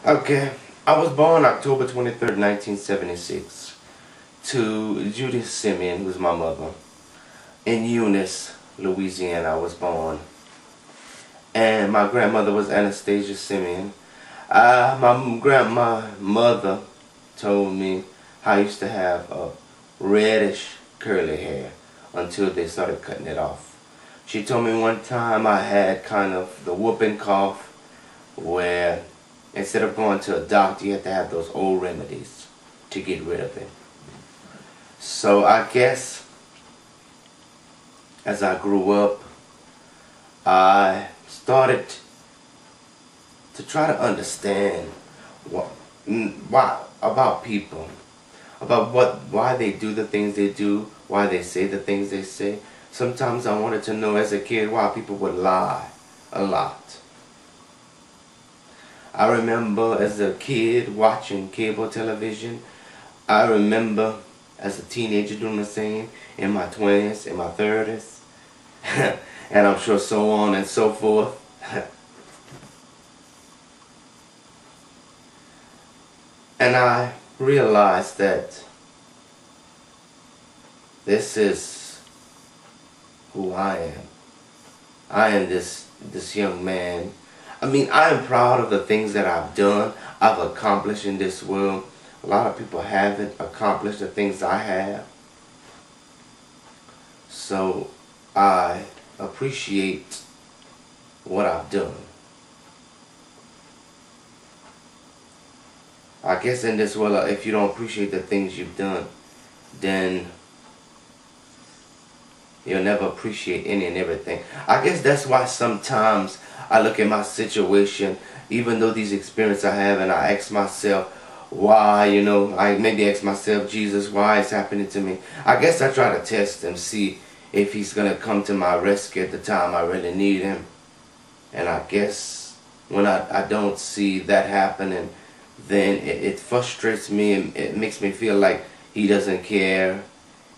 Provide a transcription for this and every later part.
Okay, I was born October 23rd, 1976, to Judith Simeon, who's my mother. In Eunice, Louisiana, I was born. And my grandmother was Anastasia Simeon. My grandmother told me I used to have a reddish curly hair until they started cutting it off. She told me one time I had kind of the whooping cough where instead of going to a doctor, you have to have those old remedies to get rid of it. So I guess as I grew up, I started to try to understand why about people, about why they do the things they do, why they say the things they say. Sometimes I wanted to know as a kid why people would lie a lot. I remember as a kid watching cable television. I remember as a teenager doing the same, in my 20s, in my 30s, and I'm sure so on and so forth. And I realized that this is who I am. I am this young man. I mean, I am proud of the things that I've done, I've accomplished in this world. A lot of people haven't accomplished the things I have. So I appreciate what I've done. I guess in this world, if you don't appreciate the things you've done, then you'll never appreciate any and everything. I guess that's why sometimes I look at my situation, even though these experiences I have, and I ask myself, why, I maybe ask myself, Jesus, why is happening to me? I guess I try to test him, see if he's going to come to my rescue at the time I really need him. And I guess when I don't see that happening, then it frustrates me and it makes me feel like he doesn't care.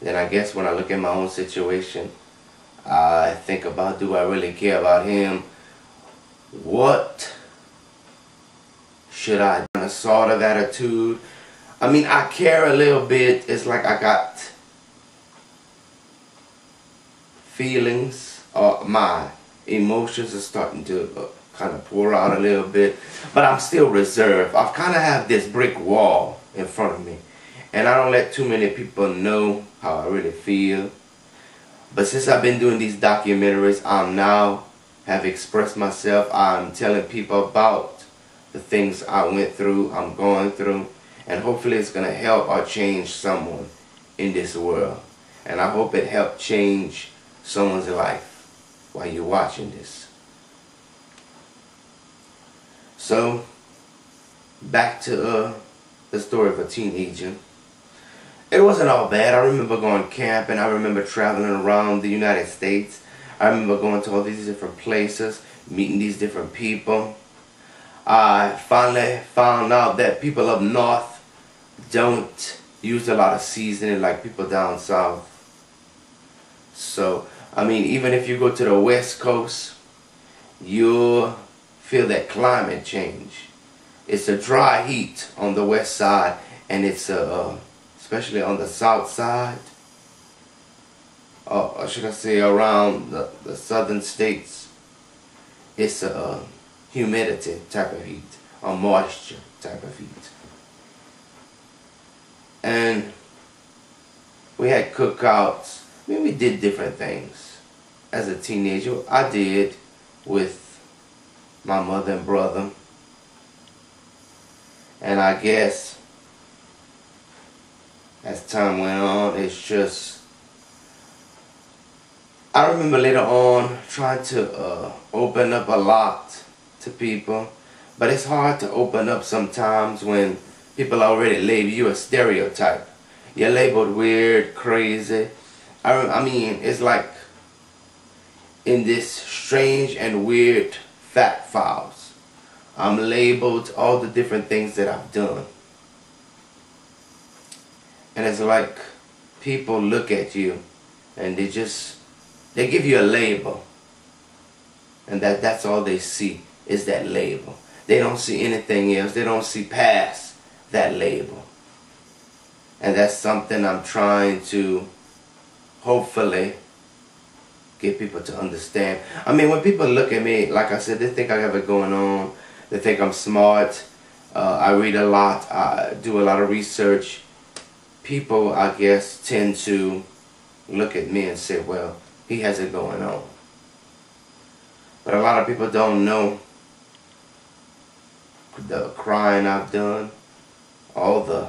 Then I guess when I look at my own situation, I think about, do I really care about him? What should I do? A sort of attitude. I mean, I care a little bit. It's like I got feelings, or my emotions are starting to kind of pour out a little bit, but I'm still reserved. I kind of have this brick wall in front of me, and I don't let too many people know how I really feel. But since I've been doing these documentaries, I'm now have expressed myself. I'm telling people about the things I went through, I'm going through, and hopefully it's going to help or change someone in this world. And I hope it helped change someone's life while you're watching this. So, back to the story of a teenager. It wasn't all bad. I remember going camping. I remember traveling around the United States. I remember going to all these different places, meeting these different people. I finally found out that people up north don't use a lot of seasoning like people down south. So, I mean, even if you go to the West Coast, you'll feel that climate change. It's a dry heat on the west side, and it's especially on the south side, or should I say around the southern states, it's a humidity type of heat, or moisture type of heat. And we had cookouts. I mean, we did different things. As a teenager, I did with my mother and brother. And I guess as time went on, it's just, I remember later on trying to open up a lot to people, but it's hard to open up sometimes when people already label you a stereotype. You're labeled weird, crazy. I mean, it's like in this strange and weird fact files, I'm labeled all the different things that I've done. And it's like people look at you and they give you a label. And that's all they see is that label. They don't see anything else. They don't see past that label. And that's something I'm trying to hopefully get people to understand. I mean, when people look at me, like I said, they think I have it going on. They think I'm smart. I read a lot. I do a lot of research. People, I guess, tend to look at me and say, well, he has it going on. But a lot of people don't know the crying I've done, all the,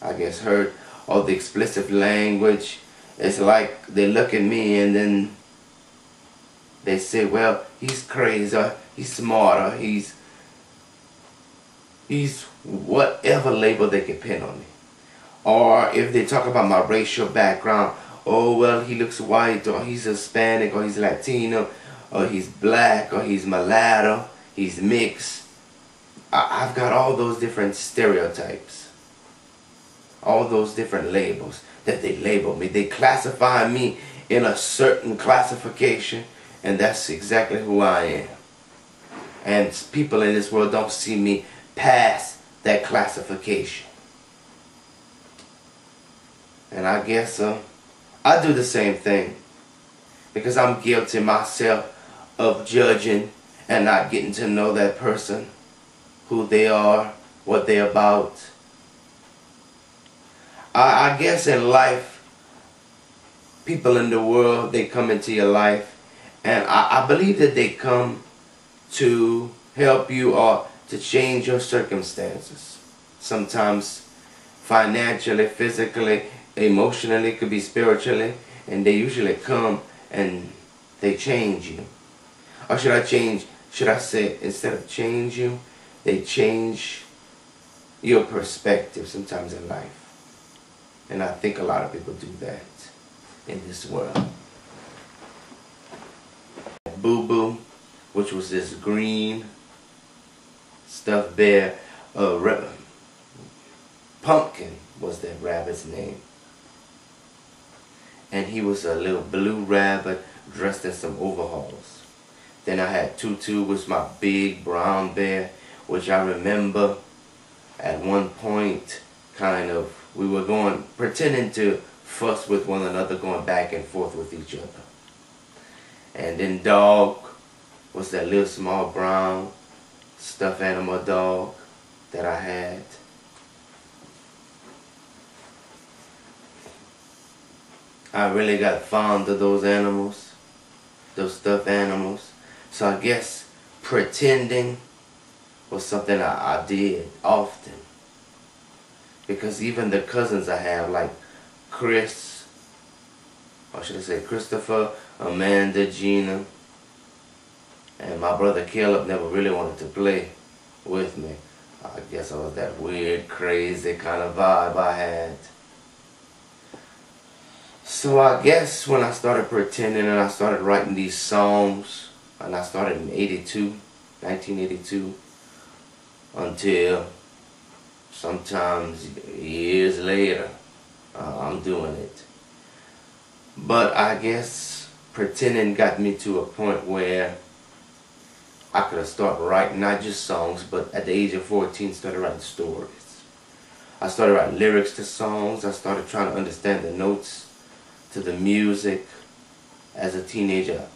I guess, hurt, all the explicit language. It's like they look at me and then they say, well, he's crazy, or he's smart, or he's whatever label they can pin on me. Or if they talk about my racial background, oh, well, he looks white, or he's Hispanic, or he's Latino, or he's black, or he's mulatto, he's mixed. I've got all those different stereotypes, all those different labels that they label me. They classify me in a certain classification, and that's exactly who I am. And people in this world don't see me past that classification. And I guess I do the same thing, because I'm guilty myself of judging and not getting to know that person, who they are, what they're about. I guess in life, people in the world, they come into your life, and I believe that they come to help you or to change your circumstances. Sometimes financially, physically, emotionally, it could be spiritually, and they usually come and they change you. Or should I say, instead of change you, they change your perspective sometimes in life. And I think a lot of people do that in this world. Boo Boo, which was this green stuffed bear, Pumpkin was that rabbit's name. And he was a little blue rabbit dressed in some overalls. Then I had Tutu, which was my big brown bear, which I remember at one point we were pretending to fuss with one another, going back and forth with each other. And then Dog was that little small brown stuffed animal dog that I had. I really got fond of those animals, those stuffed animals. So I guess pretending was something I did often. Because even the cousins I have, like Chris, or should I say Christopher, Amanda, Gina, and my brother Caleb never really wanted to play with me. I guess I was that weird, crazy kind of vibe I had. So I guess when I started pretending and I started writing these songs, and I started in 1982, until sometimes years later, I'm doing it. But I guess pretending got me to a point where I could have started writing not just songs, but at the age of 14 started writing stories. I started writing lyrics to songs. I started trying to understand the notes to the music. As a teenager,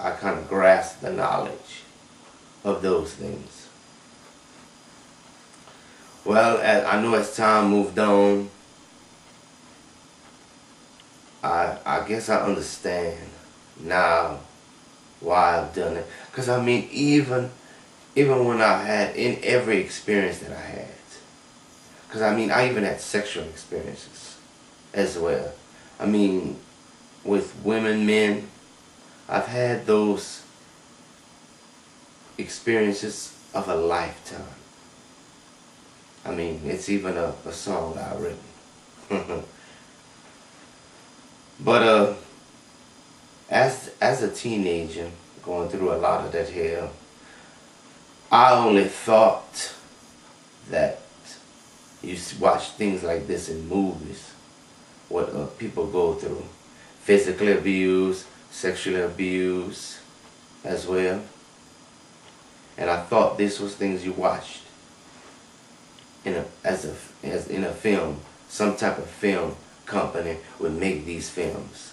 I kind of grasped the knowledge of those things. Well, I know as time moved on, I guess I understand now why I've done it. Because I mean, even when I had, in every experience that I had, because I mean, I even had sexual experiences as well. I mean, with women, men, I've had those experiences of a lifetime. I mean, it's even a song I've written. But as a teenager, going through a lot of that hell, I only thought that you watch things like this in movies, what people go through, physically abuse, sexually abuse as well. And I thought this was things you watched in as in a film. Some type of film company would make these films,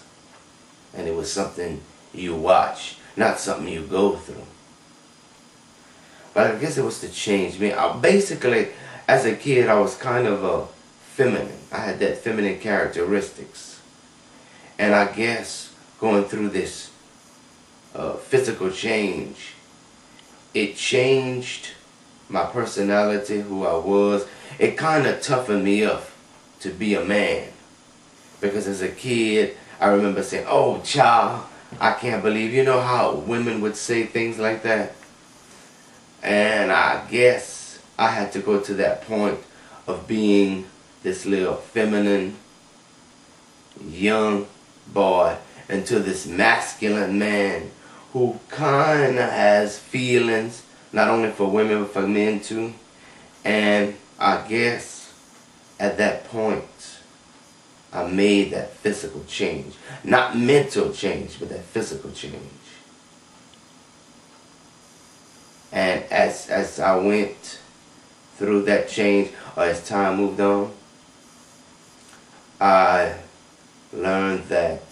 and it was something you watch, not something you go through. But I guess it was to change me. Basically, as a kid, I was kind of a feminine. I had that feminine characteristics. And I guess going through this physical change, it changed my personality, who I was. It kind of toughened me up to be a man. Because as a kid, I remember saying, "Oh, child, I can't believe," you know how women would say things like that? And I guess I had to go to that point of being this little feminine young boy into this masculine man who kind of has feelings, not only for women but for men too. And I guess at that point I made that physical change. Not mental change, but that physical change. And as I went through that change, or as time moved on, I learned that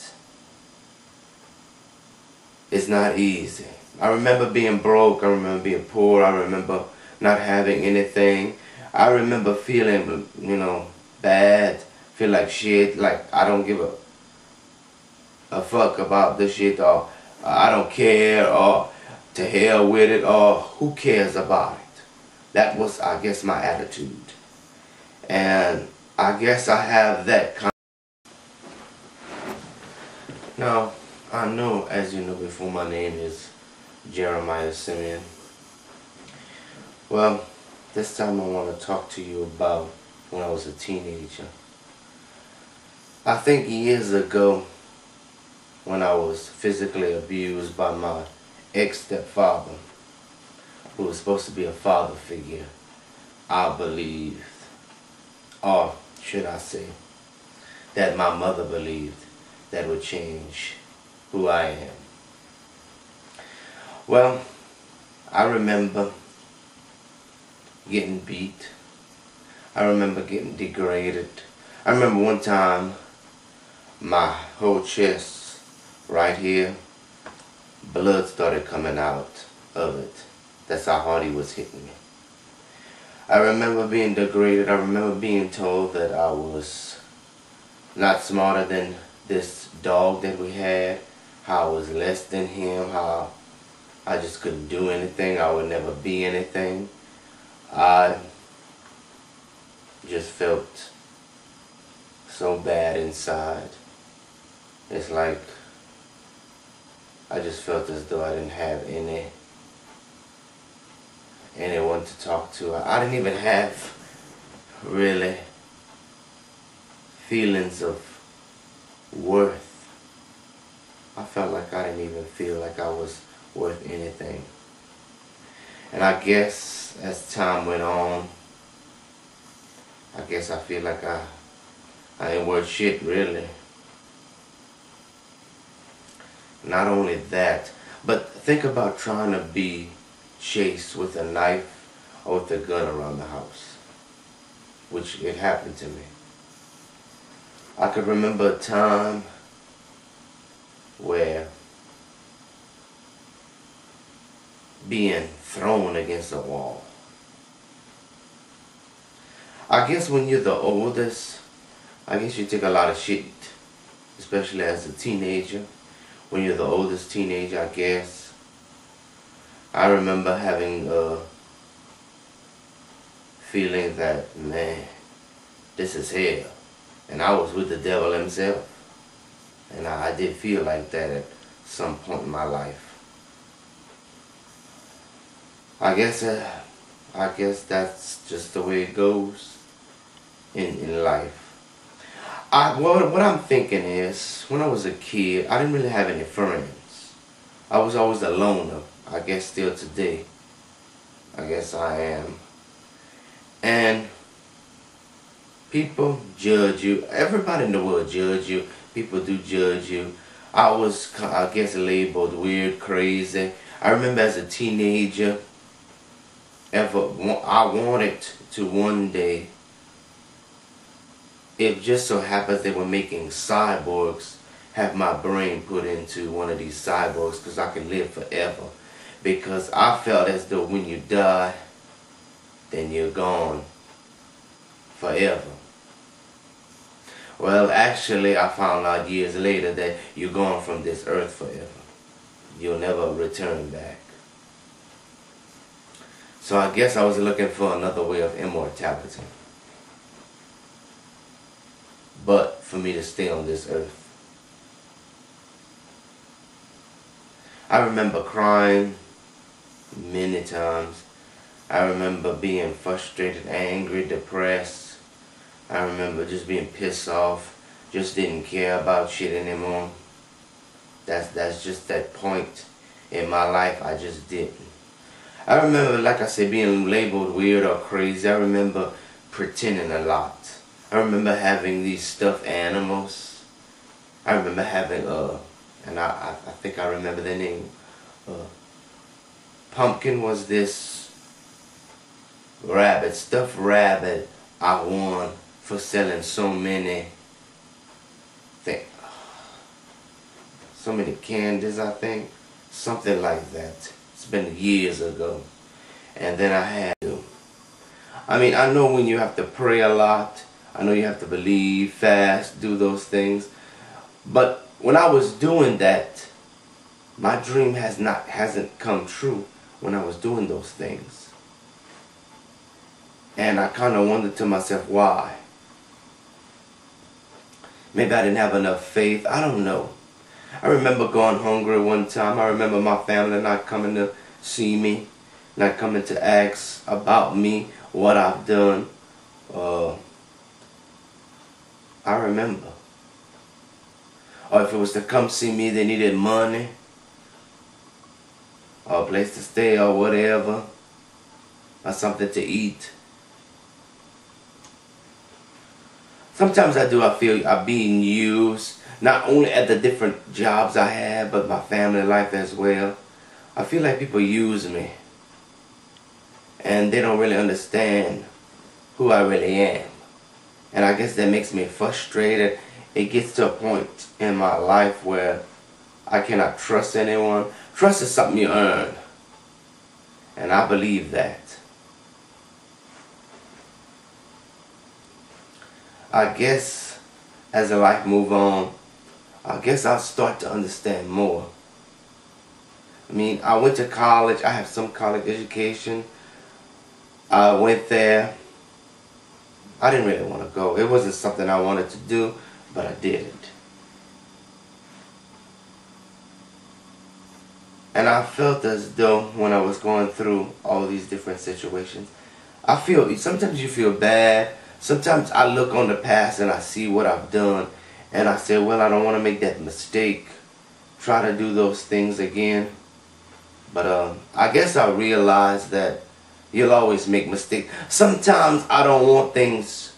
it's not easy. I remember being broke, I remember being poor, I remember not having anything. I remember feeling, bad, feel like shit, like I don't give a fuck about this shit, or I don't care, or to hell with it, or who cares about it. That was, I guess, my attitude. And I guess I have that kind. Now, I know, as you know before, my name is Jeremiah Simeon. Well, this time I want to talk to you about when I was a teenager. I think years ago, when I was physically abused by my ex-stepfather, who was supposed to be a father figure, I believed, or should I say, that my mother believed that would change who I am. Well, I remember getting beat. I remember getting degraded. I remember one time my whole chest right here, blood started coming out of it. That's how hard he was hitting me. I remember being degraded. I remember being told that I was not smarter than this dog that we had, how I was less than him, how I just couldn't do anything, I would never be anything. I just felt so bad inside. It's like I just felt as though I didn't have anyone to talk to. I didn't even have really feelings of worth. I felt like I didn't even feel like I was worth anything. And I guess as time went on, I guess I feel like I ain't worth shit, really. Not only that, but think about trying to be chased with a knife or with a gun around the house, which it happened to me. I could remember a time where being thrown against a wall. I guess when you're the oldest, I guess you take a lot of shit, especially as a teenager. When you're the oldest teenager, I guess. I remember having a feeling that, man, this is hell. And I was with the devil himself. And I did feel like that at some point in my life. I guess that's just the way it goes in life. What I'm thinking is, when I was a kid, I didn't really have any friends. I was always a loner. I guess still today. I guess I am. And people judge you. Everybody in the world judge you. People do judge you. I was, I guess, labeled weird, crazy. I remember as a teenager, I wanted to one day, if just so happens they were making cyborgs, have my brain put into one of these cyborgs because I can live forever. Because I felt as though when you die, then you're gone forever. Well, actually, I found out years later that you're gone from this earth forever. You'll never return back. So I guess I was looking for another way of immortality. But for me to stay on this earth. I remember crying many times. I remember being frustrated, angry, depressed. I remember just being pissed off. Just didn't care about shit anymore. That's just that point in my life I just didn't. I remember, like I said, being labeled weird or crazy. I remember pretending a lot. I remember having these stuffed animals. I remember having, and I think I remember the name. Pumpkin was this rabbit, stuffed rabbit I won for selling so many things. So many candies, I think. Something like that. It's been years ago. And then I had to. I mean, I know when you have to pray a lot. I know you have to believe, fast, do those things. But when I was doing that, my dream hasn't come true when I was doing those things. And I kind of wondered to myself, why? Maybe I didn't have enough faith. I don't know. I remember going hungry one time. I remember my family not coming to see me, not coming to ask about me, what I've done. I remember. Or if it was to come see me, they needed money, or a place to stay, or whatever, or something to eat. Sometimes I feel I'm being used, not only at the different jobs I have, but my family life as well. I feel like people use me, and they don't really understand who I really am. And I guess that makes me frustrated. It gets to a point in my life where I cannot trust anyone. Trust is something you earn, and I believe that. I guess as the life move on, I guess I'll start to understand more. I mean, I went to college. I have some college education. I went there. I didn't really want to go. It wasn't something I wanted to do, but I did it. And I felt as though when I was going through all these different situations, sometimes you feel bad. Sometimes I look on the past and I see what I've done, and I say, well, I don't want to make that mistake. Try to do those things again. But I guess I realized that you'll always make mistakes. Sometimes I don't want things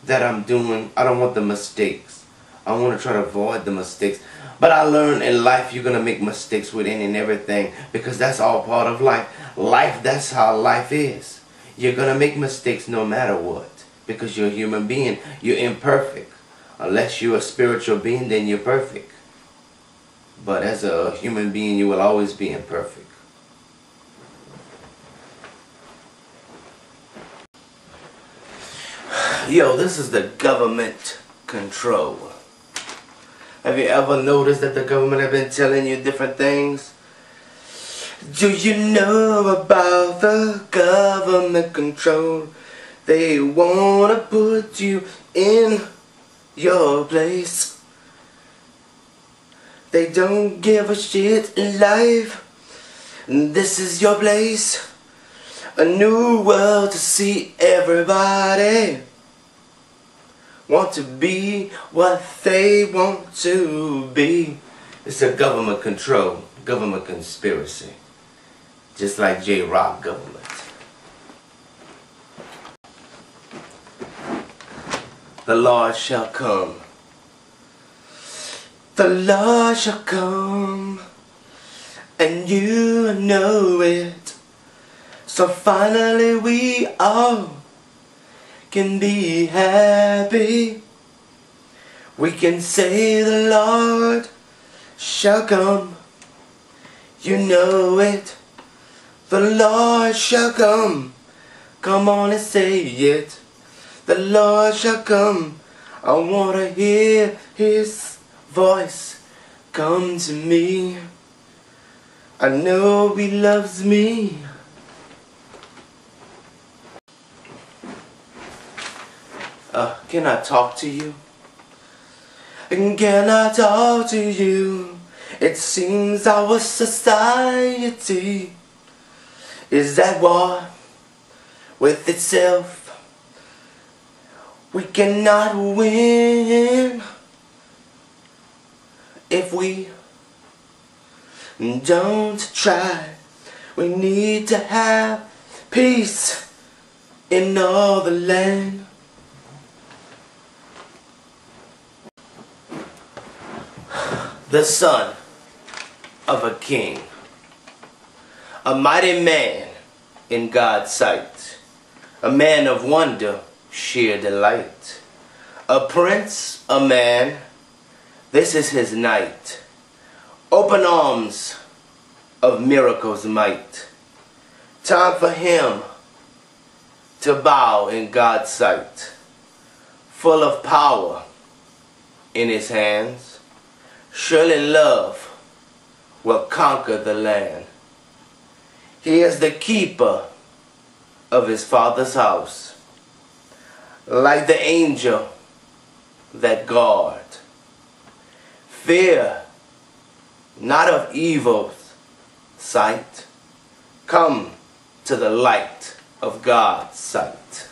that I'm doing. I don't want the mistakes. I want to try to avoid the mistakes. But I learned in life you're going to make mistakes with any and everything, because that's all part of life. That's how life is. You're going to make mistakes no matter what, because you're a human being. You're imperfect. Unless you're a spiritual being, then you're perfect. But as a human being, you will always be imperfect. Yo, this is the government control. Have you ever noticed that the government have been telling you different things? Do you know about the government control? They want to put you in your place. They don't give a shit in life. This is your place. A new world to see. Everybody want to be what they want to be. It's a government control, government conspiracy. Just like J-Rock government. The Lord shall come. The Lord shall come. and you know it. So finally we all can be happy. We can say the Lord shall come. You know it. The Lord shall come. Come on and say it. The Lord shall come. I want to hear His voice come to me. I know He loves me. Can I talk to you? And can I talk to you? It seems our society is at war with itself. We cannot win if we don't try. We need to have peace in all the land. The son of a king, a mighty man in God's sight, a man of wonder, sheer delight, a prince, a man, this is his night. Open arms of miracles might. Time for him to bow in God's sight. Full of power in his hands. Surely love will conquer the land. He is the keeper of his Father's house. Like the angel that guard. Fear not of evil's sight. Come to the light of God's sight.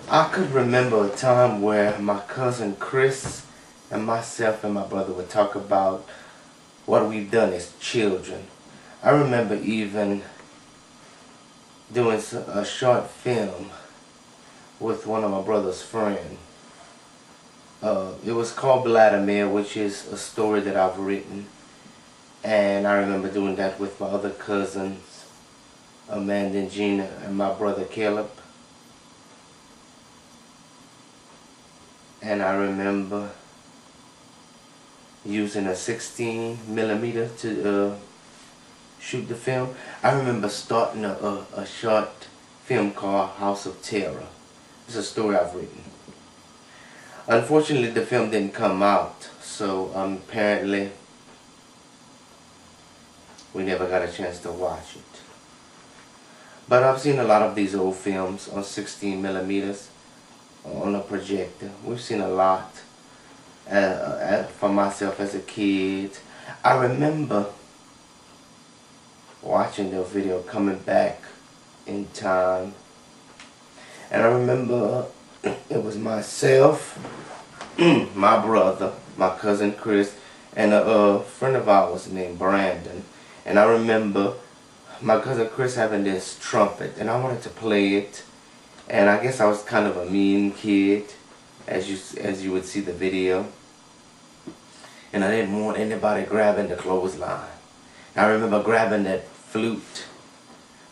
I could remember a time where my cousin Chris and myself and my brother would talk about what we've done as children. I remember even doing a short film with one of my brother's friends. It was called Vladimir, which is a story that I've written. And I remember doing that with my other cousins, Amanda and Gina, and my brother Caleb. And I remember using a 16mm to shoot the film. I remember starting a short film called House of Terror. It's a story I've written. Unfortunately, the film didn't come out, so apparently we never got a chance to watch it. But I've seen a lot of these old films on 16mm on a projector. We've seen a lot. For myself as a kid, I remember watching the video, coming back in time. And I remember it was myself, my brother, my cousin Chris, and a friend of ours named Brandon. And I remember my cousin Chris having this trumpet, and I wanted to play it. And I guess I was kind of a mean kid, as you would see the video. And I didn't want anybody grabbing the clothesline. I remember grabbing that flute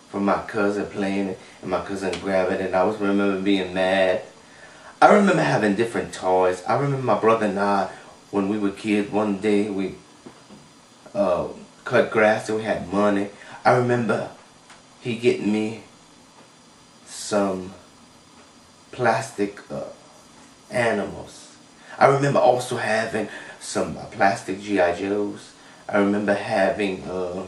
from my cousin, playing it, and my cousin grabbing it, and I remember being mad. I remember having different toys. I remember my brother and I, when we were kids, one day we cut grass and we had money. I remember he getting me some plastic animals. I remember also having some plastic G.I. Joes. I remember having a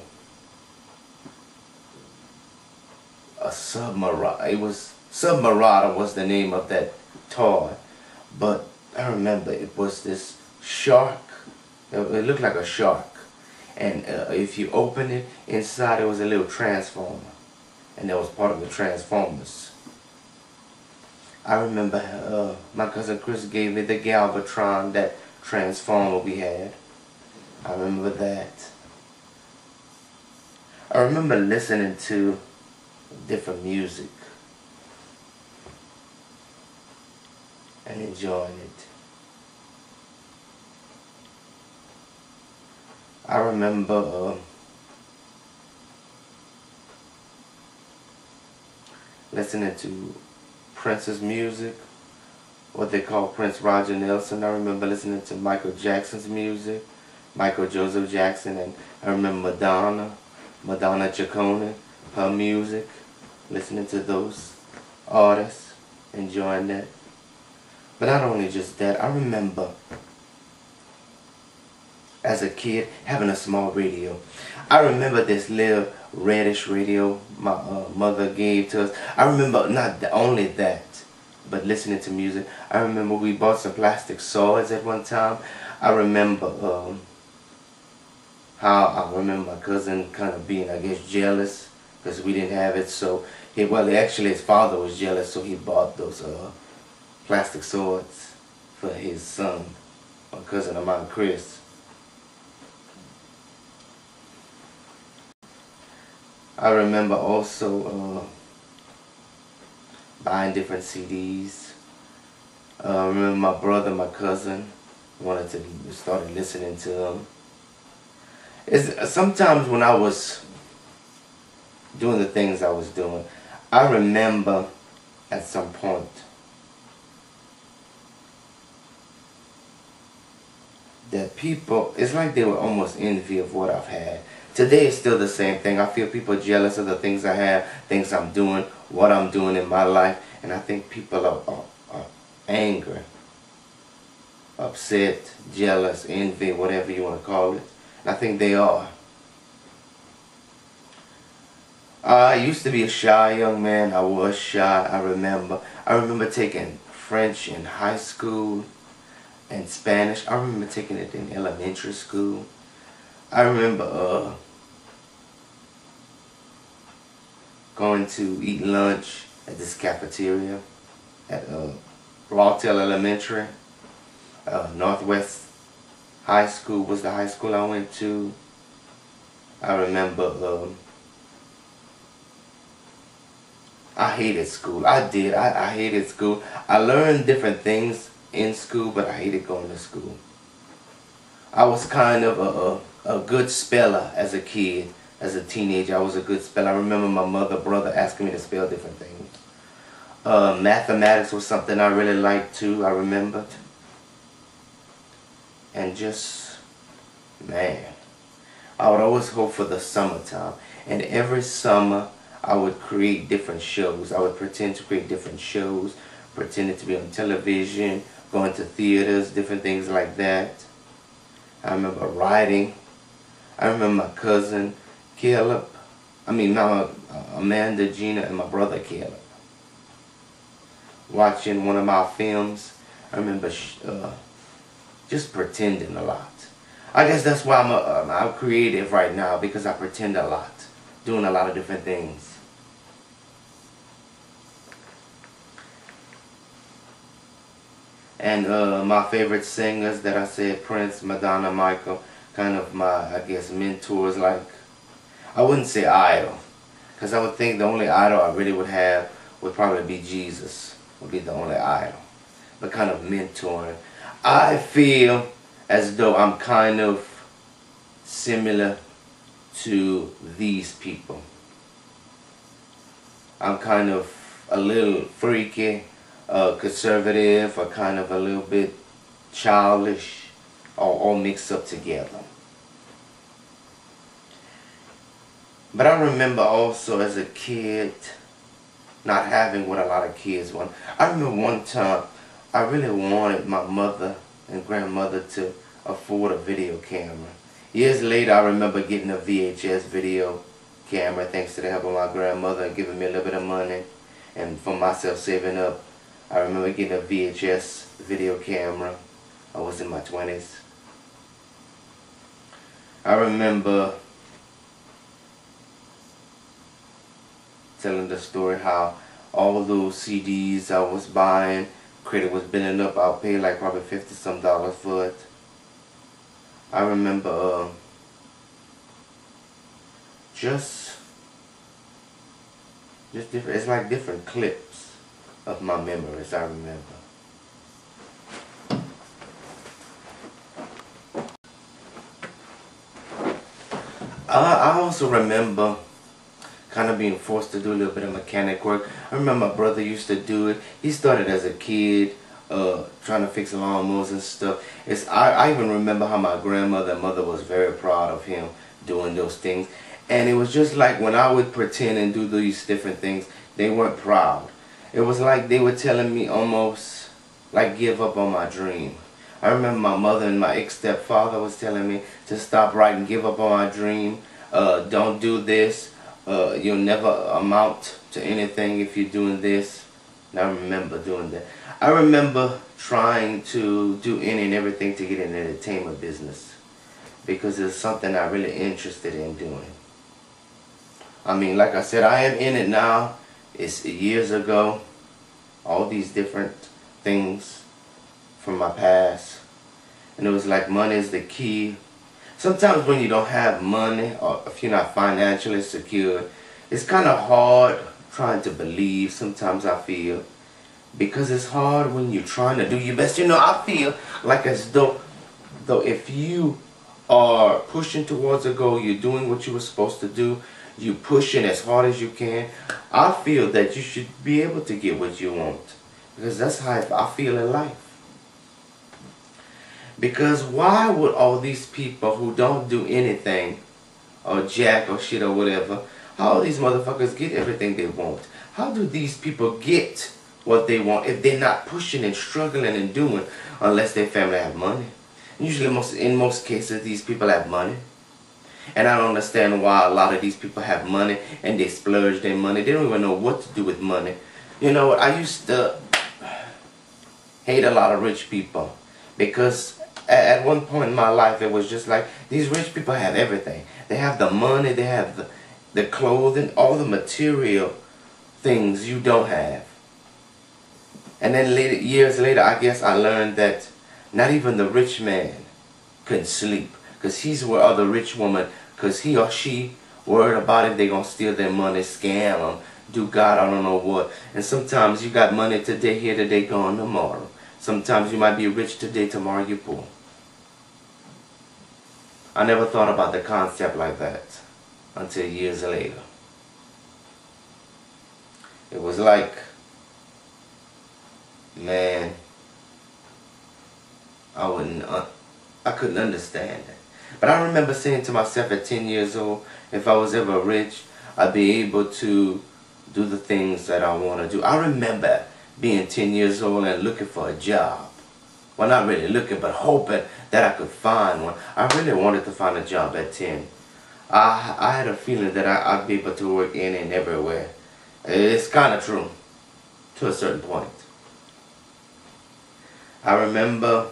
Submariner. It was Submariner was the name of that toy, but I remember it was this shark. It looked like a shark, and if you open it, inside it was a little transformer, and that was part of the Transformers. I remember my cousin Chris gave me the Galvatron, that transformer we had. I remember that. I remember listening to different music and enjoying it. I remember listening to Prince's music, what they call Prince Roger Nelson. I remember listening to Michael Jackson's music, Michael Joseph Jackson, and I remember Madonna Ciccone, her music, listening to those artists, enjoying that. But not only just that, I remember as a kid having a small radio. I remember this little reddish radio my mother gave to us. I remember not only that, but listening to music. I remember we bought some plastic swords at one time. I remember how my cousin kind of being, I guess, jealous because we didn't have it. So actually his father was jealous, so he bought those plastic swords for his son, a cousin of mine, Chris. I remember also buying different CDs. I remember my brother, my cousin, started listening to them. Sometimes when I was doing the things I was doing, I remember at some point that people, it's like they were almost envy of what I've had. Today it's still the same thing. I feel people jealous of the things I have, things I'm doing, what I'm doing in my life, and I think people are angry, upset, jealous, envy, whatever you want to call it. And I think they are. I used to be a shy young man. I was shy, I remember. I remember taking French in high school and Spanish. I remember taking it in elementary school. I remember going to eat lunch at this cafeteria at Lawtell Elementary. Northwest High School was the high school I went to. I remember I hated school. I did. I hated school. I learned different things in school, but I hated going to school. I was kind of a good speller as a kid. As a teenager, I was a good speller. I remember my brother asking me to spell different things. Mathematics was something I really liked too, I remembered. And just, man, I would always hope for the summertime. And every summer, I would create different shows. I would pretend to create different shows, pretending to be on television, going to theaters, different things like that. I remember writing. I remember my cousin Caleb, Amanda, Gina, and my brother Caleb watching one of my films. I remember just pretending a lot. I guess that's why I'm creative right now, because I pretend a lot. doing a lot of different things. And my favorite singers that I said, Prince, Madonna, Michael, kind of my, I guess, mentors, like, I wouldn't say idol, because I would think the only idol I really would have would probably be Jesus, would be the only idol, but kind of mentoring. I feel as though I'm kind of similar to these people. I'm kind of a little freaky, conservative, or kind of a little bit childish, all mixed up together. But I remember also as a kid not having what a lot of kids want. I remember one time I really wanted my mother and grandmother to afford a video camera. Years later, I remember getting a VHS video camera thanks to the help of my grandmother and giving me a little bit of money, and for myself saving up. I remember getting a VHS video camera. I was in my 20s. I remember telling the story how all those CDs I was buying, credit was building up. I'll pay like probably $50 some for it. I remember just different. It's like different clips of my memories. I remember. I also remember kind of being forced to do a little bit of mechanic work. I remember my brother used to do it. He started as a kid, trying to fix lawnmowers and stuff. I even remember how my grandmother and mother was very proud of him doing those things. And it was just like when I would pretend and do these different things, they weren't proud. It was like they were telling me almost like give up on my dream. I remember my mother and my ex-stepfather was telling me to stop writing, give up on my dream, don't do this, you'll never amount to anything if you're doing this. And I remember doing that. I remember trying to do any and everything to get in the entertainment business because it's something I'm really interested in doing. I mean, like I said, I am in it now. It's years ago. All these different things from my past. And it was like money is the key. Sometimes when you don't have money or if you're not financially secure, it's kind of hard trying to believe sometimes I feel. Because it's hard when you're trying to do your best. You know, I feel like as though if you are pushing towards a goal, you're doing what you were supposed to do, you pushing as hard as you can, I feel that you should be able to get what you want. Because that's how I feel in life. Because why would all these people who don't do anything, or jack or shit or whatever, how these motherfuckers get everything they want? How do these people get what they want if they're not pushing and struggling and doing unless their family have money? Usually in most cases these people have money. And I don't understand why a lot of these people have money and they splurge their money. They don't even know what to do with money. You know what, I used to hate a lot of rich people because at one point in my life it was just like these rich people have everything. They have the money, they have the clothing, all the material things you don't have. And then years later, I guess I learned that not even the rich man can sleep. Because he's with other rich woman. Because he or she worried about if they're going to steal their money, scam them, do God, I don't know what. And sometimes you got money today, here today, gone tomorrow. Sometimes you might be rich today, tomorrow you're poor. I never thought about the concept like that until years later. It was like, man, I couldn't understand it. But I remember saying to myself at 10 years old, if I was ever rich, I'd be able to do the things that I want to do. I remember being 10 years old and looking for a job. Well, not really looking, but hoping that I could find one. I really wanted to find a job at 10. I had a feeling that I'd be able to work in and everywhere. It's kind of true, to a certain point. I remember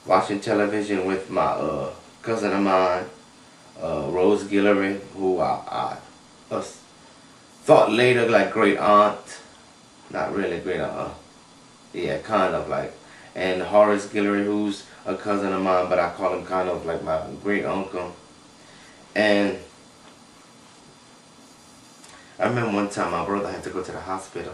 watching television with my cousin of mine. Rose Guillory, who I thought later like great aunt, not really great aunt, yeah, kind of like, and Horace Guillory, who's a cousin of mine, but I call him kind of like my great uncle. And I remember one time my brother had to go to the hospital,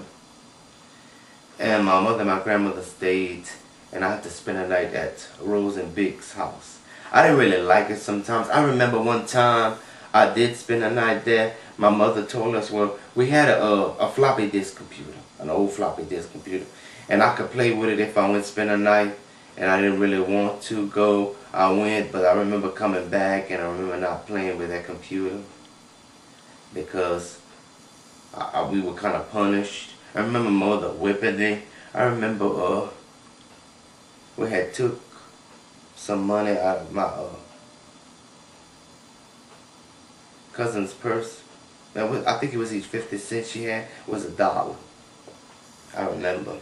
and my mother and my grandmother stayed, and I had to spend a night at Rose and Big's house. I didn't really like it sometimes. I remember one time I did spend a night there. My mother told us, well, we had a floppy disk computer, an old floppy disk computer, and I could play with it if I went spend a night, and I didn't really want to go. I went, but I remember coming back, and I remember not playing with that computer because we were kind of punished. I remember mother whipping me. I remember we had took some money out of my cousin's purse. I think it was each 50 cents she had was $1. I remember.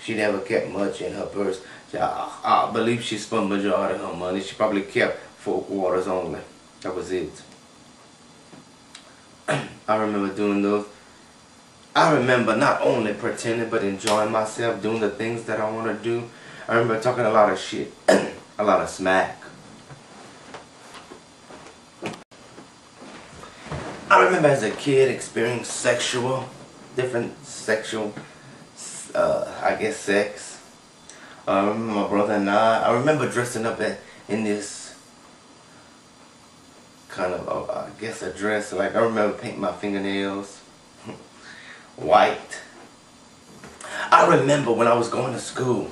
She never kept much in her purse. I believe she spent majority of her money. She probably kept 4 quarters only. That was it. I remember doing those. I remember not only pretending but enjoying myself, doing the things that I want to do. I remember talking a lot of shit, a lot of smack. I remember as a kid experiencing different sexual, I guess sex. I remember my brother and I remember dressing up in this kind of, I guess a dress. Like I remember painting my fingernails white. I remember when I was going to school,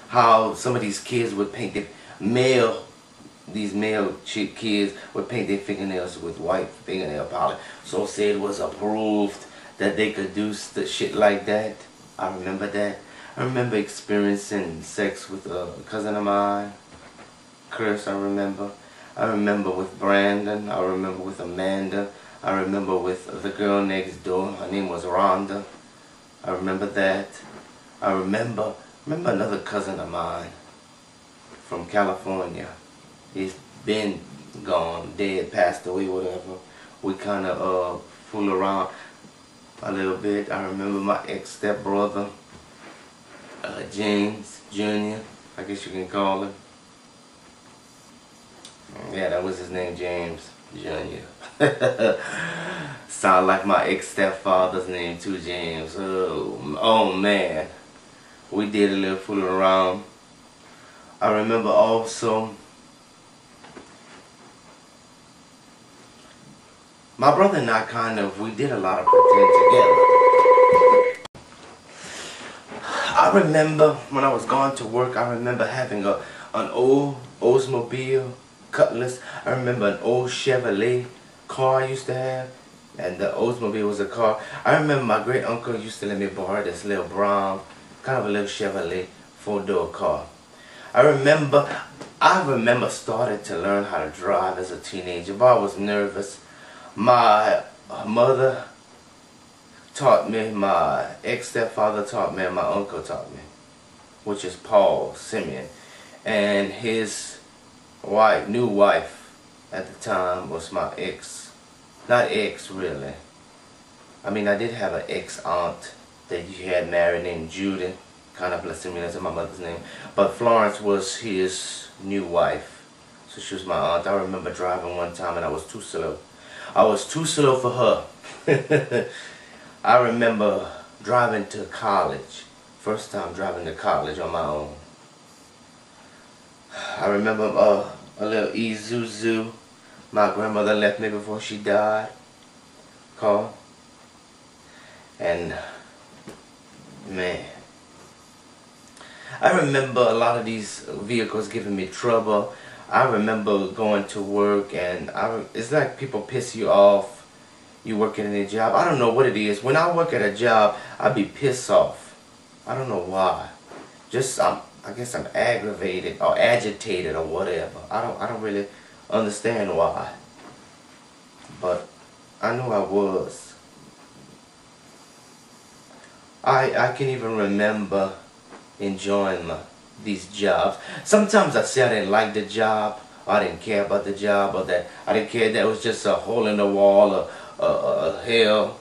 how some of these kids would paint their these male kids would paint their fingernails with white fingernail polish. So said it was approved that they could do shit like that. I remember that. I remember experiencing sex with a cousin of mine, Chris. I remember with Brandon. I remember with Amanda. I remember with the girl next door. Her name was Rhonda. I remember that. I remember another cousin of mine from California. He's been gone, dead, passed away, whatever. We kind of fool around a little bit. I remember my ex-stepbrother, James Jr., I guess you can call him. Yeah, that was his name, James Jr. Sound like my ex-stepfather's name too, James. Oh man. We did a little fooling around. I remember also my brother and I we did a lot of pretend together. I remember when I was going to work, I remember having an old Oldsmobile Cutlass. I remember an old Chevrolet car I used to have, and the Oldsmobile was a car. I remember my great uncle used to let me borrow this little brown, kind of a little Chevrolet 4-door car. I remember starting to learn how to drive as a teenager, but I was nervous. My mother taught me, my ex-stepfather taught me, and my uncle taught me, which is Paul Simeon. And his new wife at the time was my ex. Not ex, really. I mean, I did have an ex-aunt that he had married named Judy, kind of similar to my mother's name. But Florence was his new wife. So she was my aunt. I remember driving one time and I was too slow. I was too slow for her. I remember driving to college. First time driving to college on my own. I remember a little Isuzu my grandmother left me before she died car. And man, I remember a lot of these vehicles giving me trouble. I remember going to work and it's like people piss you off. You working in a job. I don't know what it is. When I work at a job, I be pissed off. I don't know why. Just I guess I'm aggravated or agitated or whatever. I don't really understand why. But I knew I was. I can even remember enjoying these jobs. Sometimes I say I didn't like the job, I didn't care about the job, or that I didn't care that it was just a hole in the wall, or a hell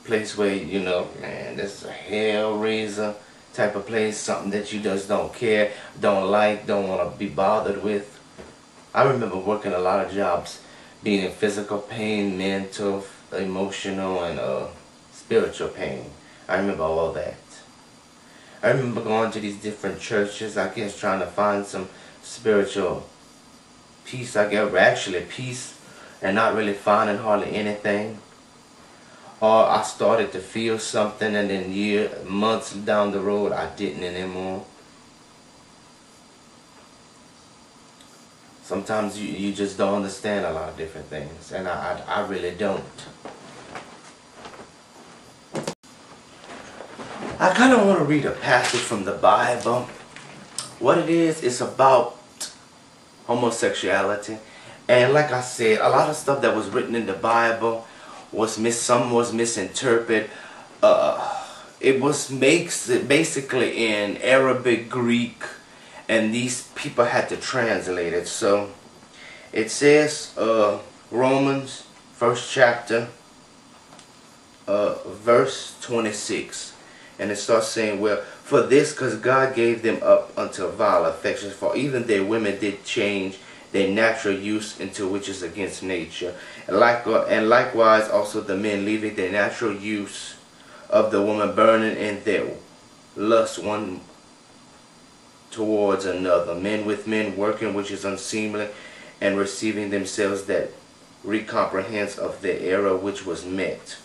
place where, you know, man, this is a hell raiser type of place, something that you just don't care, don't like, don't want to be bothered with. I remember working a lot of jobs, being in physical pain, mental, emotional, and spiritual pain. I remember all that. I remember going to these different churches, I guess trying to find some spiritual peace, I guess, actually peace, and not really finding hardly anything. Or I started to feel something, and then months down the road, I didn't anymore. Sometimes you just don't understand a lot of different things, and I really don't. I kind of want to read a passage from the Bible. What it is, it's about homosexuality. And like I said, a lot of stuff that was written in the Bible some was misinterpreted. It was basically in Arabic, Greek, and these people had to translate it. So it says, Romans 1st chapter, verse 26. And it starts saying, well, for this, because God gave them up unto vile affections, for even their women did change their natural use into which is against nature. And likewise also the men, leaving their natural use of the woman, burning in their lust one towards another. Men with men, working which is unseemly, and receiving themselves that recomprehends of the error which was met.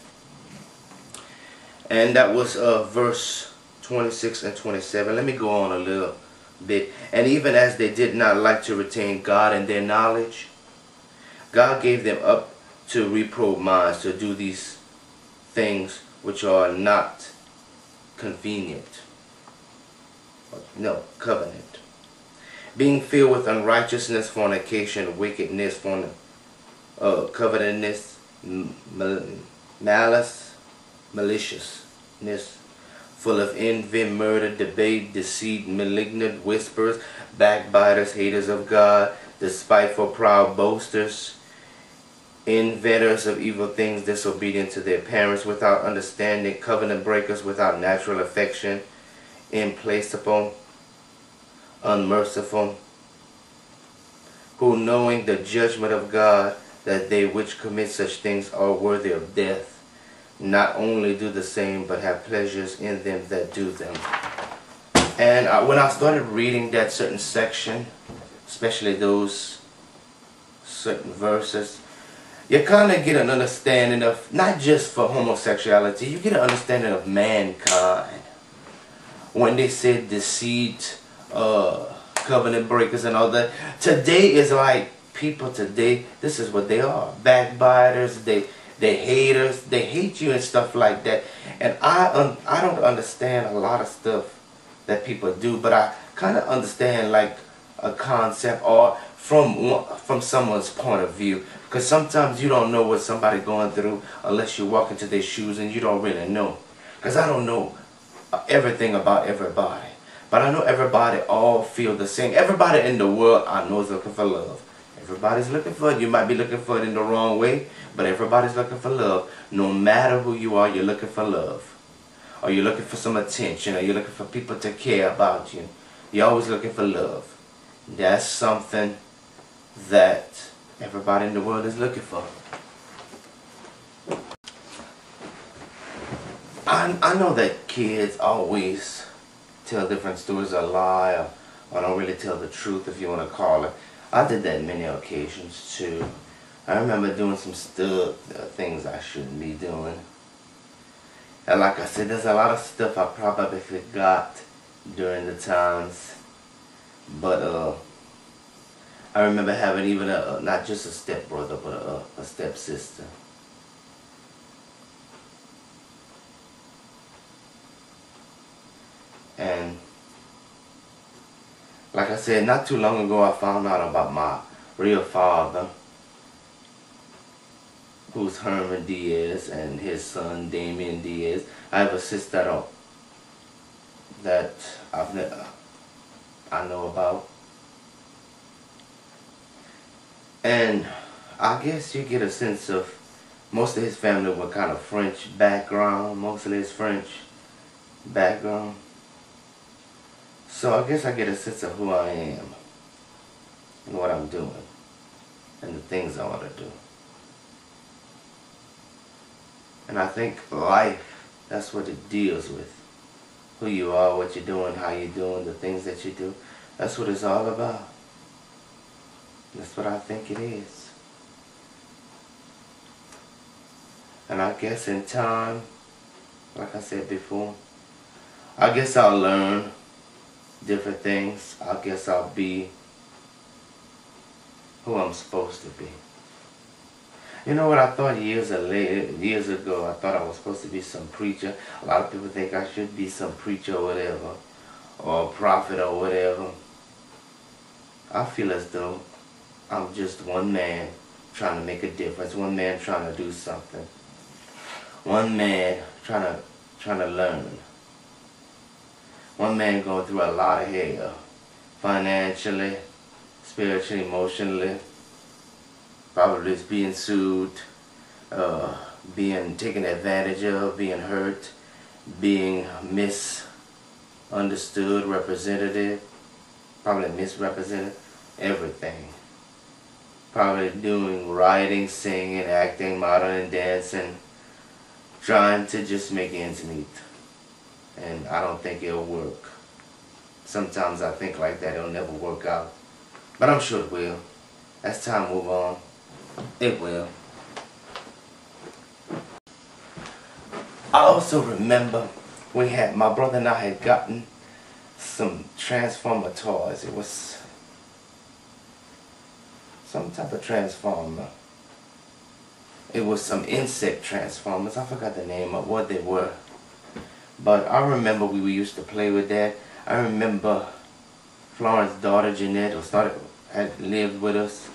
And that was verse 26 and 27. Let me go on a little bit. And even as they did not like to retain God in their knowledge, God gave them up to reprobate minds, to do these things which are not convenient. No, covenant. Being filled with unrighteousness, fornication, wickedness, covetousness, malice, maliciousness, full of envy, murder, debate, deceit, malignant whispers, backbiters, haters of God, despiteful, proud boasters, inventors of evil things, disobedient to their parents, without understanding, covenant breakers, without natural affection, implacable, unmerciful, who knowing the judgment of God, that they which commit such things are worthy of death, not only do the same, but have pleasures in them that do them. And when I started reading that certain section, especially those certain verses, you kind of get an understanding of, not just for homosexuality, you get an understanding of mankind. When they said deceit, covenant breakers and all that, today is like people today, this is what they are. Backbiters, they haters, they hate you and stuff like that. And I don't understand a lot of stuff that people do, but I kind of understand like a concept, or from someone's point of view, because sometimes you don't know what somebody going through unless you walk into their shoes, and you don't really know. Because I don't know everything about everybody, but I know everybody all feel the same. Everybody in the world I know is looking for love. Everybody's looking for it. You might be looking for it in the wrong way, but everybody's looking for love. No matter who you are, you're looking for love. Or you're looking for some attention, or you're looking for people to care about you. You're always looking for love. That's something that everybody in the world is looking for. I know that kids always tell different stories, or lie, or don't really tell the truth, if you want to call it. I did that many occasions too. I remember doing some things I shouldn't be doing. And like I said, there's a lot of stuff I probably forgot during the times. But I remember having even not just a stepbrother, but a stepsister. And like I said, not too long ago I found out about my real father, who's Herman Diaz, and his son Damien Diaz. I have a sister that I know about. And I guess you get a sense of most of his family were kind of French background, mostly his French background. So I guess I get a sense of who I am and what I'm doing and the things I want to do. And I think life, that's what it deals with. Who you are, what you're doing, how you're doing, the things that you do. That's what it's all about. That's what I think it is. And I guess in time, like I said before, I guess I'll learn different things. I guess I'll be who I'm supposed to be. You know what I thought years ago? I thought I was supposed to be some preacher. A lot of people think I should be some preacher or whatever, or a prophet or whatever. I feel as though I'm just one man trying to make a difference. One man trying to do something. One man trying to learn. One man going through a lot of hell, financially, spiritually, emotionally. Probably is being sued, being taken advantage of, being hurt, being misunderstood, representative, probably misrepresented, everything. Probably doing writing, singing, acting, modeling, dancing, trying to just make ends meet. And I don't think it'll work. Sometimes I think like that, it'll never work out. But I'm sure it will. As time moves on, it will. I also remember my brother and I had gotten some Transformer toys. It was some type of transformer. It was some insect transformers. I forgot the name of what they were. But I remember we used to play with that. I remember Florence's daughter Jeanette had lived with us,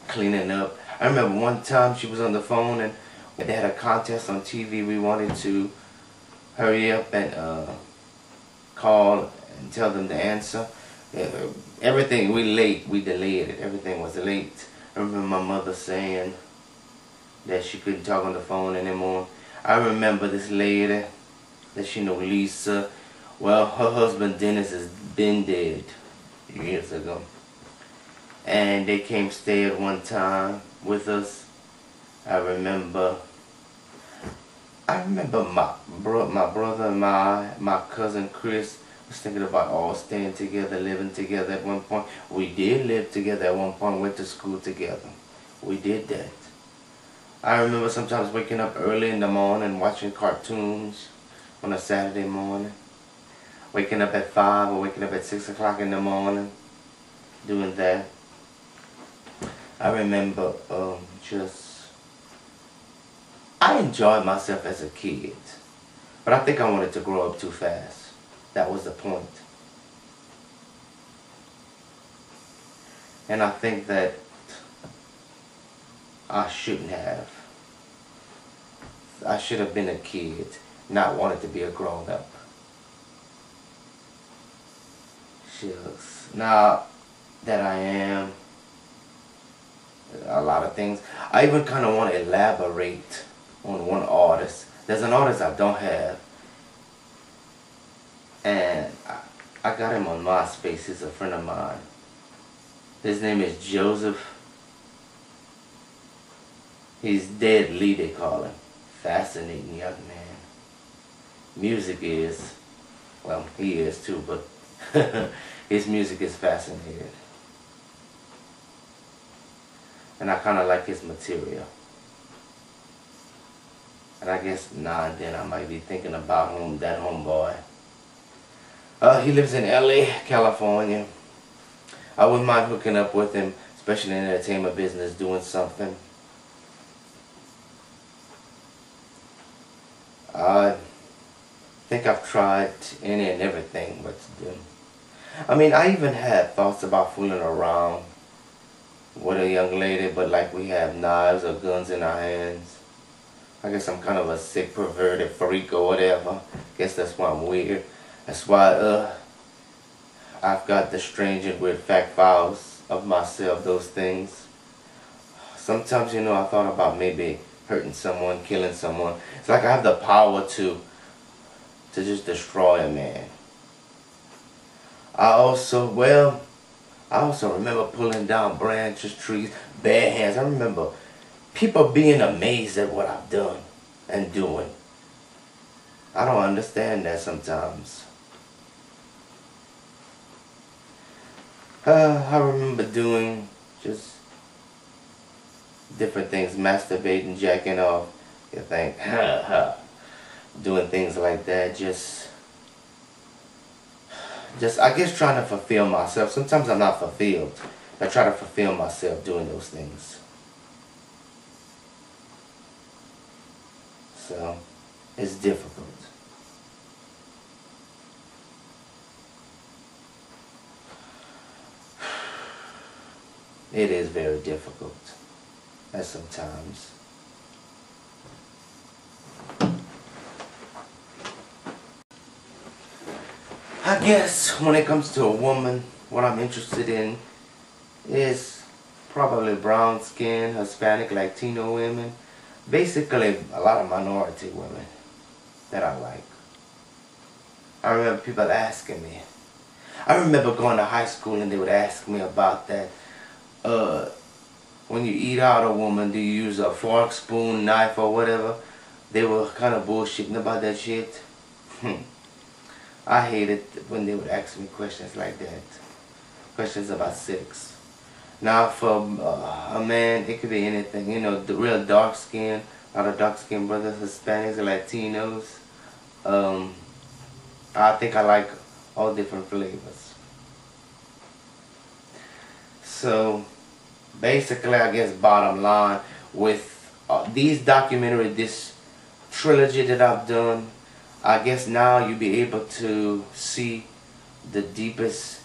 cleaning up. I remember one time she was on the phone and they had a contest on TV. We wanted to hurry up and call and tell them the answer. Everything, we delayed it. Everything was late. I remember my mother saying that she couldn't talk on the phone anymore. I remember this lady that she knew, Lisa. Well, her husband Dennis has been dead years ago. And they came stay at one time with us. I remember my brother and my cousin Chris was thinking about all staying together, living together at one point. We did live together at one point, went to school together. We did that. I remember sometimes waking up early in the morning watching cartoons on a Saturday morning. Waking up at 5 or waking up at 6 o'clock in the morning doing that. I remember I enjoyed myself as a kid, but I think I wanted to grow up too fast. That was the point. And I think that I shouldn't have. I should have been a kid, not wanted to be a grown-up. Shucks. Now that I am, a lot of things. I even kind of want to elaborate on one artist. There's an artist I don't have, and I got him on MySpace. He's a friend of mine. His name is Joseph. He's Dead Lee, they call him. Fascinating young man. Music is, well, he is too, but his music is fascinating. And I kind of like his material. And I guess now and then I might be thinking about that homeboy. He lives in LA, California. I wouldn't mind hooking up with him, especially in the entertainment business, doing something. I think I've tried any and everything what to do. I mean, I even had thoughts about fooling around with a young lady, but like we have knives or guns in our hands. I guess I'm kind of a sick, perverted freak or whatever. Guess that's why I'm weird. That's why I've got the strange and weird fact files of myself, those things. Sometimes, you know, I thought about maybe hurting someone, killing someone. It's like I have the power to just destroy a man. I also remember pulling down branches, trees, bare hands. I remember people being amazed at what I've done and doing. I don't understand that sometimes. I remember doing just different things, masturbating, jacking off. You think, doing things like that, just I guess trying to fulfill myself. Sometimes I'm not fulfilled. I try to fulfill myself doing those things. So it's difficult. It is very difficult at sometimes. I guess when it comes to a woman, what I'm interested in is probably brown skin, Hispanic, Latino women. Basically, a lot of minority women that I like. I remember people asking me. I remember going to high school and they would ask me about that. When you eat out a woman, do you use a fork, spoon, knife, or whatever? They were kind of bullshitting about that shit. I hated when they would ask me questions like that. Questions about sex. Now for a man, it could be anything. You know, the real dark skin, a lot of dark skinned brothers, Hispanics, Latinos. I think I like all different flavors. So basically, I guess bottom line with these documentary, this trilogy that I've done, I guess now you'll be able to see the deepest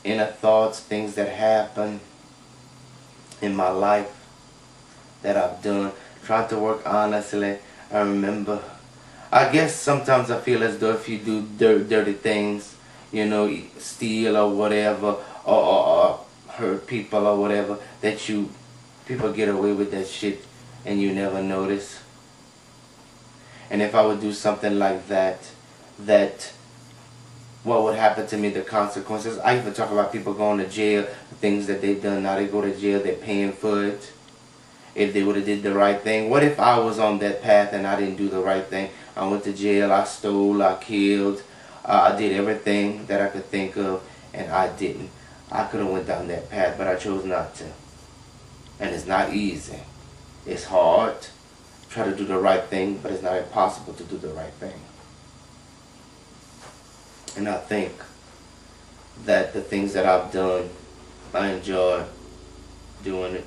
inner thoughts, things that happen in my life that I've done. Trying to work honestly. I remember, I guess sometimes I feel as though if you do dirty things, you know, steal or whatever, or hurt people or whatever, that people get away with that shit and you never notice. And if I would do something like that, what would happen to me, the consequences. I even talk about people going to jail, the things that they've done. Now they go to jail, they're paying for it. If they would have did the right thing. What if I was on that path and I didn't do the right thing? I went to jail, I stole, I killed, I did everything that I could think of, and I didn't. I could have went down that path, but I chose not to. And it's not easy. It's hard. Try to do the right thing, but it's not impossible to do the right thing. And I think that the things that I've done, I enjoy doing it.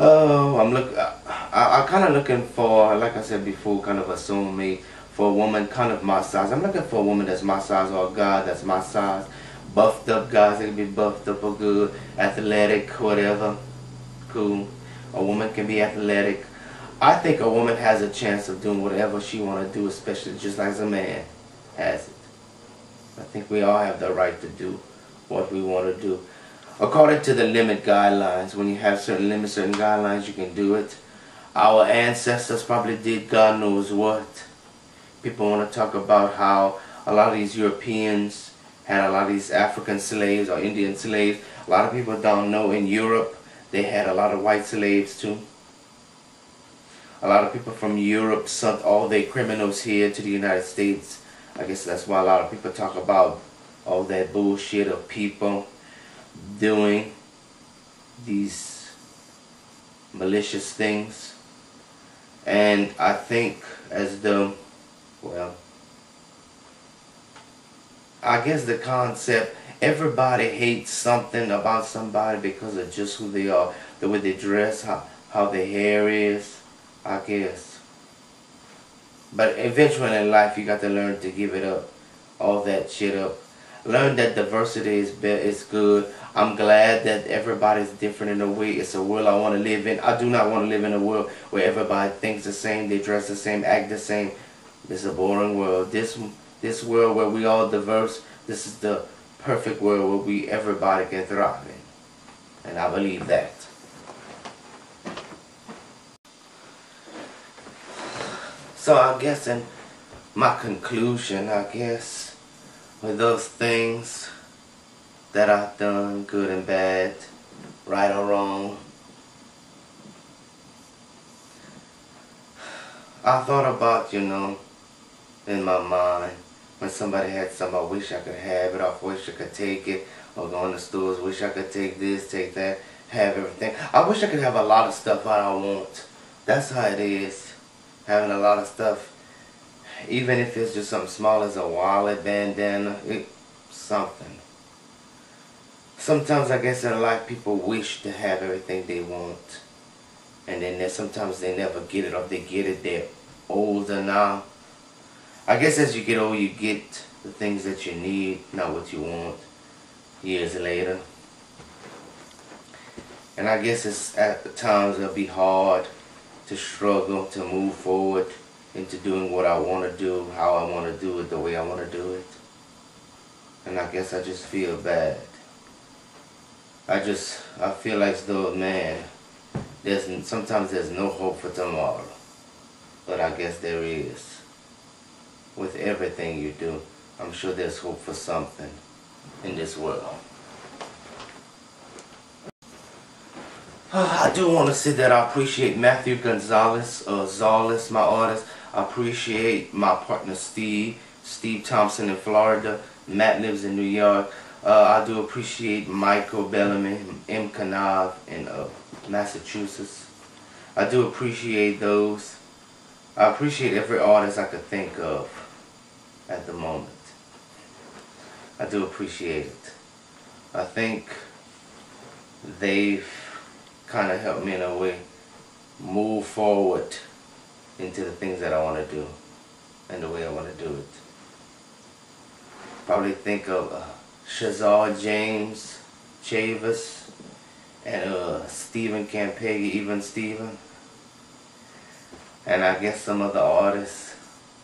Oh, I'm kind of looking for, like I said before, kind of a soulmate for a woman kind of my size. I'm looking for a woman that's my size or a guy that's my size. Buffed up guys, they can be buffed up or good, athletic, whatever. Cool. A woman can be athletic. I think a woman has a chance of doing whatever she want to do, especially just like a man has it. I think we all have the right to do what we want to do. According to the limit guidelines, when you have certain limits, certain guidelines, you can do it. Our ancestors probably did God knows what. People want to talk about how a lot of these Europeans had a lot of these African slaves or Indian slaves. A lot of people don't know in Europe they had a lot of white slaves too. A lot of people from Europe sent all their criminals here to the United States. I guess that's why a lot of people talk about all that bullshit of people doing these malicious things. And I think as though, well, I guess the concept, everybody hates something about somebody because of just who they are, the way they dress, how their hair is, I guess. But eventually in life you got to learn to give it up, all that shit up. Learn that diversity is good. I'm glad that everybody's different in a way. It's a world I want to live in. I do not want to live in a world where everybody thinks the same, they dress the same, act the same. This is a boring world. This world where we all diverse, this is the perfect world where everybody can thrive in. And I believe that. So I guess in my conclusion, I guess, with those things that I've done, good and bad, right or wrong, I thought about, you know, in my mind, when somebody had something, I wish I could have it, I wish I could take it, or go in the stores, wish I could take this, take that, have everything. I wish I could have a lot of stuff I want. That's how it is, having a lot of stuff. Even if it's just something small as a wallet, bandana, something. Sometimes I guess in life people wish to have everything they want. And then sometimes they never get it, or if they get it, they're older now. I guess as you get older, you get the things that you need, not what you want, years later. And I guess it's at times it'll be hard to struggle, to move forward into doing what I want to do, how I want to do it, the way I want to do it. And I guess I just feel bad. I feel like though, man, sometimes there's no hope for tomorrow. But I guess there is. With everything you do, I'm sure there's hope for something in this world. I do want to say that I appreciate Matthew Gonzalez, Zales, my artist. I appreciate my partner Steve Thompson in Florida. Matt lives in New York. I do appreciate Michael Bellamy, M. Kanav in Massachusetts. I do appreciate those. I appreciate every artist I could think of at the moment. I do appreciate it. I think they've kind of helped me in a way move forward into the things that I want to do and the way I want to do it. Probably think of Shazar James Chavis and Stephen Campagna, even Stephen. And I guess some other artists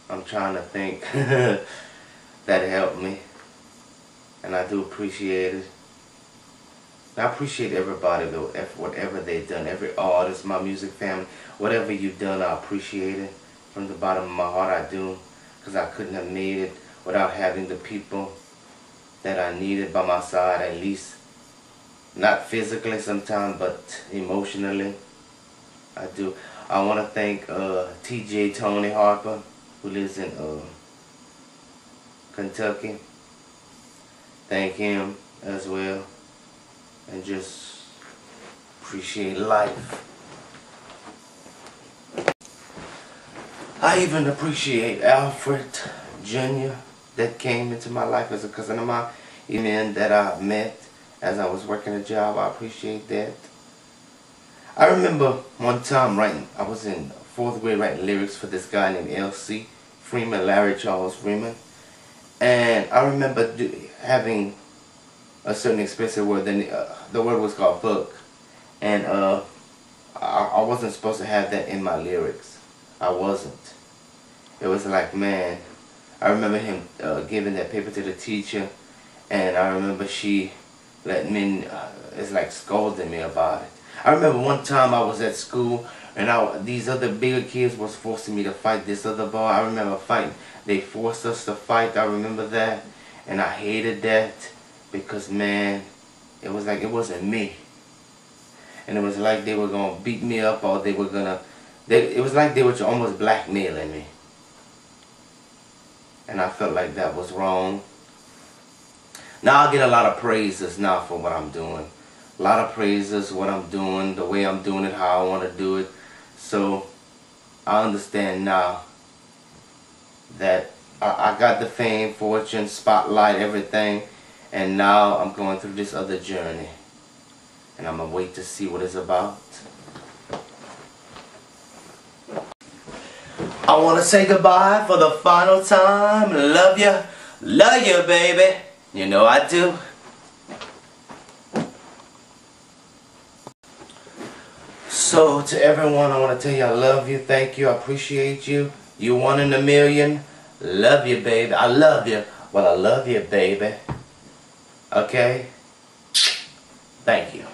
I'm trying to think that helped me. And I do appreciate it. I appreciate everybody, though, whatever they've done. Every artist, my music family, whatever you've done, I appreciate it. From the bottom of my heart, I do. Because I couldn't have made it without having the people that I needed by my side, at least. Not physically sometimes, but emotionally. I do. I want to thank TJ Tony Harper, who lives in Kentucky. Thank him as well. And just appreciate life. I even appreciate Alfred Jr. that came into my life as a cousin of mine. Even that I met as I was working a job. I appreciate that. I remember one time I was in 4th grade writing lyrics for this guy named L.C. Freeman, Larry Charles Freeman. And I remember having a certain expressive word. The word was called fuck. And I wasn't supposed to have that in my lyrics. I wasn't. It was like, man, I remember him giving that paper to the teacher. And I remember she let me, it's like scolding me about it. I remember one time I was at school and these other bigger kids was forcing me to fight this other boy. I remember fighting. They forced us to fight. I remember that. And I hated that because, man, it was like it wasn't me. And it was like they were going to beat me up, or they were going to, it was like they were almost blackmailing me. And I felt like that was wrong. Now I get a lot of praises now for what I'm doing. A lot of praises, what I'm doing, the way I'm doing it, how I want to do it. So I understand now that I got the fame, fortune, spotlight, everything. And now I'm going through this other journey. And I'm going to wait to see what it's about. I want to say goodbye for the final time. Love you, baby. You know I do. So to everyone, I want to tell you I love you, thank you, I appreciate you. You 1 in a million. Love you, baby. I love you. Well, I love you, baby. Okay? Thank you.